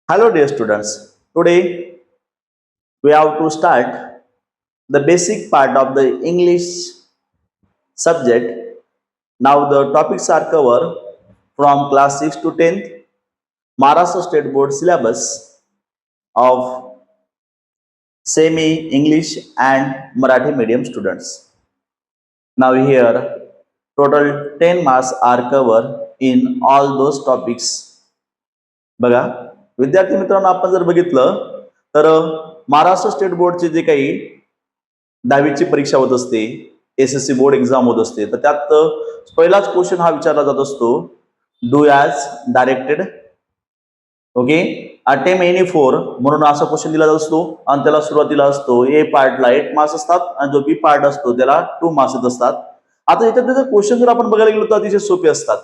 Hello, dear students. Today we have to start the basic part of the English subject. Now, the topics are covered from class 6 to 10th Maharashtra State Board syllabus of semi English and Marathi medium students. Now, here total 10 marks are covered in all those topics. बघा विद्यार्थी मित्रांनो, आपण जर बघितलं तर Maharashtra state बोर्डचे जे काही 10वीची परीक्षा होत असते, एसएससी बोर्ड एक्झाम होत असते, तर त्यात पहिलाच क्वेश्चन हा विचारला जात असतो, do as directed. Okay, attempt any four म्हणून असा क्वेश्चन दिला जात असतो आणि त्याला सुरुवातीला असतो ए पार्टला 8 मार्क्स असतात आणि जो बी पार्ट असतो त्याला 2 मार्क्स येत असतात. आता याच्यात क्वेश्चन जर आपण बघायला गेलो तर अतिशय सोपे असतात,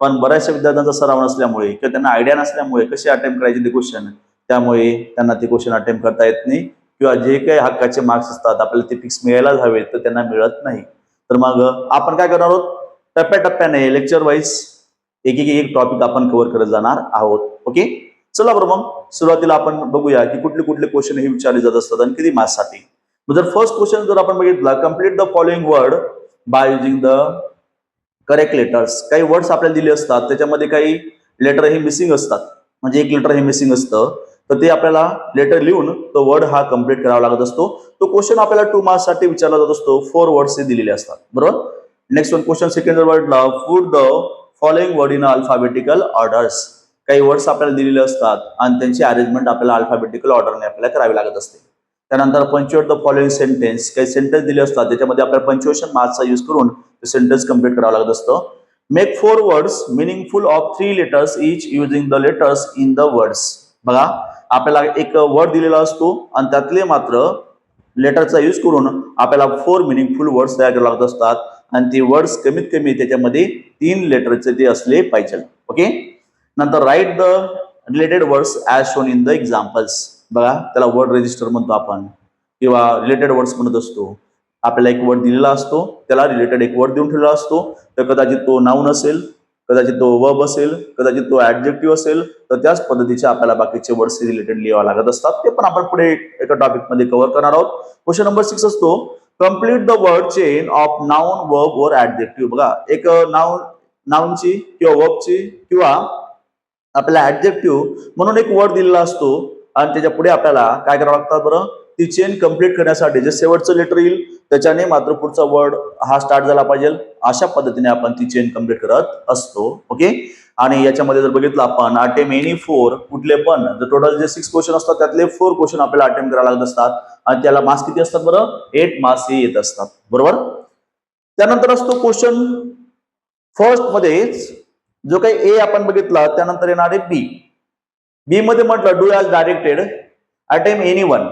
पण बऱ्याचशा विद्यार्थ्यांचा सराव नसल्यामुळे किंवा त्यांना आयडिया नसल्यामुळे कसे अटेम्प्ट करायचे ते क्वेश्चन, त्यामुळे त्यांना ते क्वेश्चन अटेम्प्ट करता येत नाही किंवा जे काही हक्काचे मार्क्स असतात आपल्याला ते फिक्स मिळायलाच हवेत तर त्यांना मिळत नाही. तर मग आपण काय करणार आहोत, टप्प्याटप्प्याने लेक्चर वाईज एक टॉपिक आपण कव्हर करत जाणार आहोत. ओके, चला बरं मग सुरुवातीला आपण बघूया की कुठले कुठले क्वेश्चन हे विचारले जात असतात आणि किती मार्क्ससाठी. जर फर्स्ट क्वेश्चन जर आपण बघितला, complete the following word by using the correct letters. काही वर्ड्स आपल्याला दिले असतात, त्याच्यामध्ये काही लेटर हे मिसिंग असतात, म्हणजे एक लेटर हे मिसिंग असतं, तर ते आपल्याला लेटर लिहून तो वर्ड हा कम्प्लीट करावा लागत असतो. तो क्वेश्चन आपल्याला 2 मार्क्स साठी विचारला जात असतो. 4 वर्ड्स हे दिलेले असतात. बरोबर. नेक्स्ट वन क्वेश्चन सेकंड वर्डला, put the following word in alphabetical orders. काही वर्ड्स आपल्याला दिलेले असतात आणि त्यांची अरेंजमेंट आपल्याला अल्फाबेटिकल ऑर्डरने आपल्याला करावी लागत असते. त्यानंतर पंक्च्युएट द फॉलोइंग सेंटेन्स. काही सेंटेन्स दिले असतात, त्याच्यामध्ये आपल्याला पंक्च्युएशन मार्क्सचा यूज करून सेंटेन्स कंप्लीट करावं लागत असतं. Make 4 words meaningful of 3 letters each using the letters in the words. बघा आपल्याला एक वर्ड दिलेला असतो आणि त्यातले मात्र लेटरचा यूज करून आपल्याला 4 मिनिंगफुल वर्ड्स तयार करावे लागत असतात आणि ते वर्ड्स कमीत कमी त्याच्यामध्ये 3 लेटरचे ते असले पाहिजे. ओके, नंतर write the related words as shown in the examples. बघा त्याला वर्ड रजिस्टर म्हणतो आपण किंवा रिलेटेड वर्ड्स म्हणत असतो. आपल्याला एक वर्ड दिलेला असतो, त्याला रिलेटेड एक वर्ड देऊन ठेवलेला असतो, तर कदाचित तो नाऊन असेल, कदाचित तो वर्ब असेल, कदाचित तो ऍडजेक्टिव्ह असेल, तर त्याच पद्धतीचे आपल्याला बाकीचे वर्ड्स रिलेटेड लिहावे लागत असतात. ते पण आपण पुढे एका टॉपिक मध्ये कव्हर करणार आहोत. क्वेश्चन नंबर 6 असतो, complete the word chain of noun, verb और ऍडजेक्टिव्ह. बघा एक नाऊनची किंवा वर्बची किंवा आपल्याला ऍडजेक्टिव्ह म्हणून एक वर्ड दिलेला असतो आणि त्याच्या पुढे आपल्याला काय करावं लागतं बरं, ती चेन कंप्लीट करण्यासाठी जे शेवटचं लेटर येईल त्याच्याने मात्र पुढचा वर्ड हा स्टार्ट झाला पाहिजे. अशा पद्धतीने आपण ती चेन कंप्लीट करत असतो. ओके, आणि याच्यामध्ये जर बघितलं आपण अटेम एनी 4, कुठले पण टोटल जे 6 क्वेश्चन असतात त्यातले 4 क्वेश्चन आपल्याला अटेम्प्ट करायला लागत असतात आणि त्याला मार्क्स किती असतात बरं, 8 मार्क्स हे येत असतात. बरोबर. त्यानंतर असतो क्वेश्चन फर्स्ट मध्ये जो काही ए आपण बघितला, त्यानंतर येणारे बी. बी मध्ये म्हटलं do as directed, attempt any one.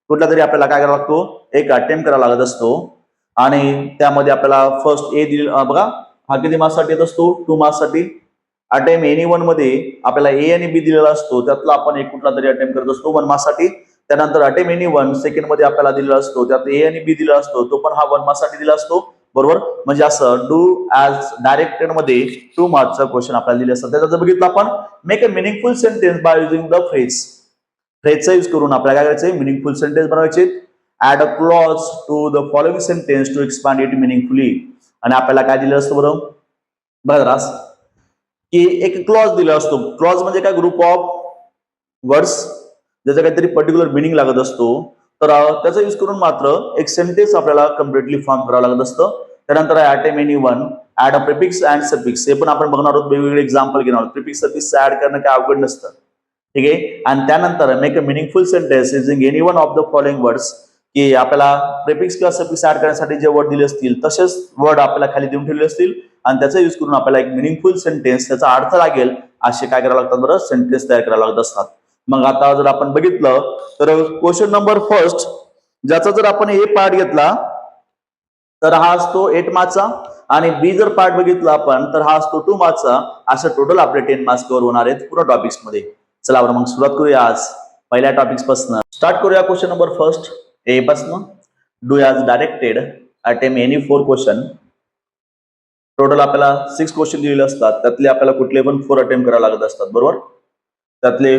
कुठला तरी आपल्याला काय करावा लागतो, एक अटेम्प्ट करावा लागत असतो आणि त्यामध्ये आपल्याला फर्स्ट ए दिला. बघा हा किती मार्क्स साठी येत असतो, 2 मार्क्स साठी. अटेम्प्ट एनी वन मध्ये आपल्याला ए आणि बी दिलेला असतो, त्यातला आपण एक कुठला तरी अटेम्प्ट करत असतो 1 मार्क्स साठी. त्यानंतर अटेम्प्ट एनी वन सेकंड मध्ये आपल्याला दिलेला असतो, त्यात ए आणि बी दिला असतो, तो पण हा 1 मार्क्स साठी दिला असतो. बरोबर. म्हणजे असं डू ॲज डायरेक्टेड मध्ये 2 मार्क्सचा क्वेश्चन आपल्याला दिले असतात. त्याचा जर बघितलं आपण, make a meaningful sentence by using the phrase. फ्रेजचा यूज करून आपल्याला काय करायचंय, मिनिंगफुल सेंटेन्स बनवायचे. Add a clause to the following sentence to expand it meaningfully. आणि आपल्याला काय दिलं असतं बरं, बघा की एक क्लॉज दिला असतो. क्लॉज म्हणजे काय, ग्रुप ऑफ वर्ड्स ज्याचा काहीतरी पर्टिक्युलर मिनिंग लागत असतो, तर त्याचा यूज करून मात्र एक सेंटेन्स आपल्याला कम्प्लिटली फॉर्म करावं लागत असतं. त्यानंतर attempt any one, add a prefix and suffix. हे पण आपण बघणार आहोत, वेगवेगळे एक्झाम्पल घेणार आहोत. प्रिफिक्स सफिक्स ऍड करणं काय अवघड नसतं. ठीक आहे. आणि त्यानंतर make a meaningful sentence using any one of the following words, की आपल्याला प्रिफिक्स किंवा सफिक्स ऍड करण्यासाठी जे वर्ड दिले असतील तसेच वर्ड आपल्याला खाली देऊन ठेवले असतील आणि त्याचा यूज करून आपल्याला एक मिनिंगफुल सेंटेन्स, त्याचा अर्थ लागेल असे काय करावं लागतात बरं, सेंटेन्स तयार करायला लागत असतात. मग आता जर आपण बघितलं तर क्वेश्चन नंबर फर्स्ट ज्याचा जर आपण ए पार्ट घेतला तर हा असतो 8 मार्क्सचा आणि बी जर पार्ट बघितला आपण तर हा असतो 2 मार्क्सचा. असं टोटल आपले 10 मार्क्स कव्हर होणार आहेत पूर्ण टॉपिक्स मध्ये. चला बरं मग सुरुवात करूया आज पहिल्या टॉपिक्स पासून. स्टार्ट करूया क्वेश्चन नंबर फर्स्ट ए पासून. Do as directed, attempt any 4 question. Total आपल्याला 6 क्वेश्चन दिलेले असतात, त्यातले आपल्याला कुठले पण 4 अटेम्प्ट करावे लागत असतात. बरोबर. त्यातले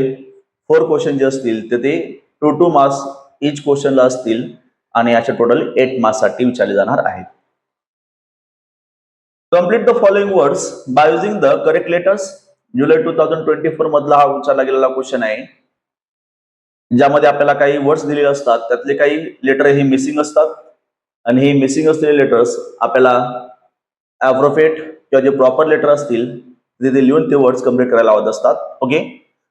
4 क्वेश्चन जे असतील ते 2 मार्क्स इच क्वेश्चनला असतील आणि याचे टोटल 8 मार्क्स साठी विचारले जाणार आहेत. Complete the following words by using the correct letters. जुलै 2024 मधला हा विचारला गेलेला क्वेश्चन आहे, ज्यामध्ये आपल्याला काही वर्ड्स दिलेले असतात, त्यातले काही लेटर हे मिसिंग असतात आणि हे मिसिंग असलेले लेटर्स आपल्याला ॲप्रोप्रिएट किंवा जे प्रॉपर लेटर असतील ते लिहून ते वर्ड्स कम्प्लीट करायला लावत असतात. ओके,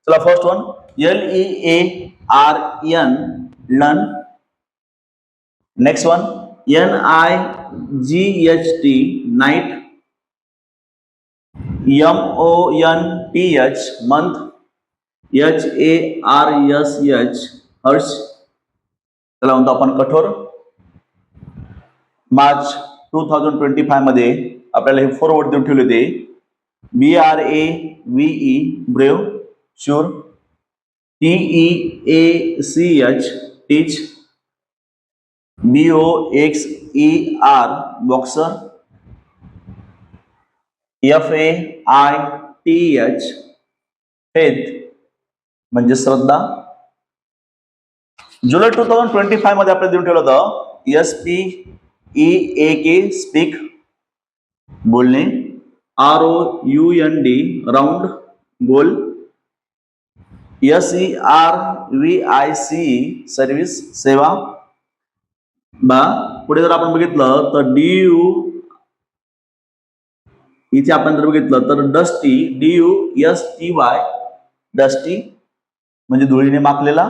चला first one LEARN learn. Next one NIGHT Knight. MONTH month. HARSH Harsh. त्याला म्हणतो आपण कठोर. मार्च 2025 मध्ये आपल्याला हे 4 वर्ड देऊन ठेवले होते. BRAVE brave, sure. TEACH टीच. BOXER boxer. FAITH फेथ म्हणजे श्रद्धा. जुलै 2025 मध्ये आपल्याला देऊन ठेवलं होतं SPEAK स्पीक बोलणे. ROUND राऊंड गोल. SERVICE सर्व्हिस सेवा. पुढे जर आपण बघितलं तर DU इथे आपण जर बघितलं तर डस्टी DUSTY डस्टी म्हणजे धुळीने माखलेला.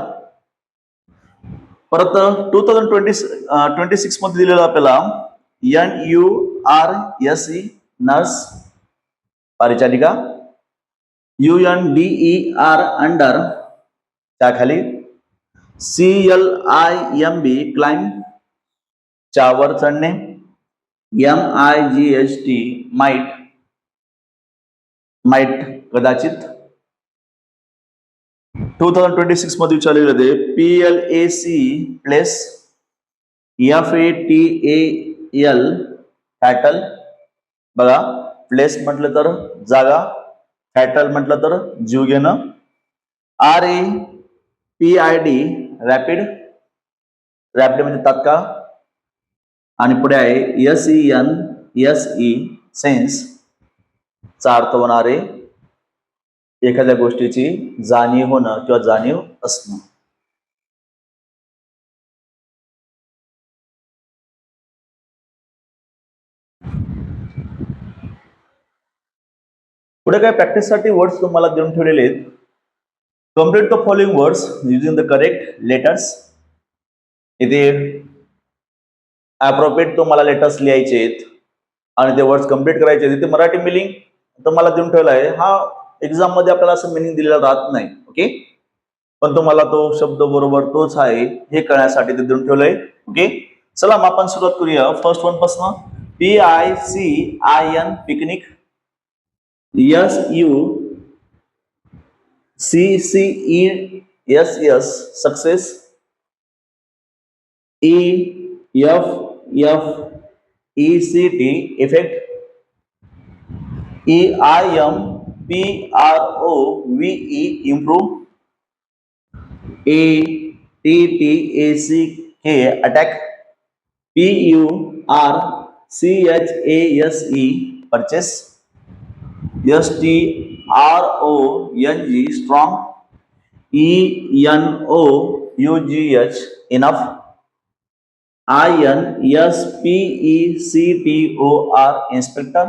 परत 2026 मध्ये दिलेलं आपल्याला NURSE नर्स परिचारिका. UNDER अंडर त्याखाली. CLIMB क्लाइंब च्यावर चढणे. MIGHT माइट कदाचित. 2026 मध्ये विचारले होते PLAC प्लेस. FATAL fatal. बघा, प्लेस म्हटलं तर जागा, फॅटल म्हटलं तर जीव घेणं. RAPID रॅपिड म्हणजे तात्काळ. आणि पुढे आहे SENSE सेन्स चा अर्थ होणारे एखाद्या गोष्टीची जाणीव होणं किंवा जाणीव असणं. पुढे काय प्रॅक्टिस साठी वर्ड्स तुम्हाला देऊन ठेवलेले आहेत. Complete the following words using the correct letters. इथे ॲप्रोप्रिएट तुम्हाला लेटर्स लिहायचे आहेत आणि ते वर्ड्स कम्प्लीट करायचे आहेत. इथे मराठी मिनिंग तुम्हाला देऊन ठेवला आहे. हा एक्झाम मध्ये आपल्याला असं मिनिंग दिलेला राहत नाही. ओके, पण तुम्हाला तो शब्द बरोबर तोच आहे हे कळण्यासाठी ते देऊन ठेवलंय. ओके, चला मग आपण सुरुवात करूया फर्स्ट वन पासून. PICIN picnic. SUCCESS success. EFFECT effect. EIMPROVE improve. ATTACK attack. PURCHASE purchase. STRONG strong. ENOUGH enough. INSPECTOR inspector.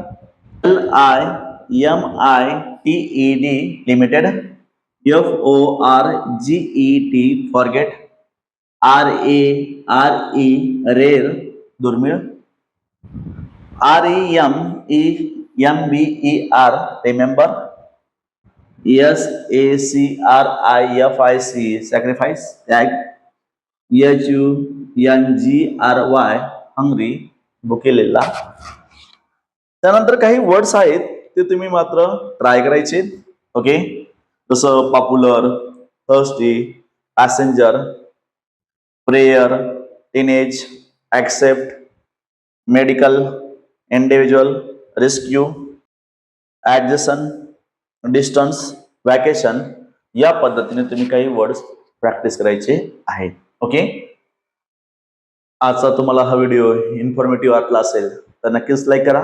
LIMITED limited. FORGET forget. RARE rare दुर्मिळ. REMEMBER remember. SACRIFIC sacrifice tag. HUNGRY hungry भुकेलेला. त्यानंतर काही words आहेत ते तुम्ही मात्र try करायचे. Okay, जसं popular, thirsty, passenger, prayer, teenage, accept, medical, individual, rescue, adjacent, distance, vacation. या पद्धतीने तुम्ही काही वर्ड्स प्रॅक्टिस करायचे आहेत. ओके. आजचा तुम्हाला हा व्हिडिओ इन्फॉर्मेटिव्ह वाटला असेल तर नक्कीच लाईक करा,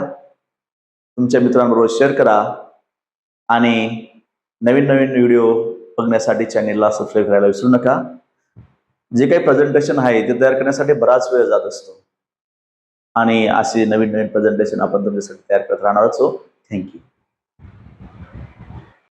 तुमच्या मित्रांबरोबर शेअर करा आणि नवीन नवीन व्हिडिओ बघण्यासाठी चॅनेलला सबस्क्राईब करायला विसरू नका. जे काही प्रेझेंटेशन आहे ते तयार करण्यासाठी बराच वेळ जात असतो आणि असे नवीन नवीन प्रेझेंटेशन आपण तुमच्यासाठी तयार करत राहणार आहोत. थँक्यू.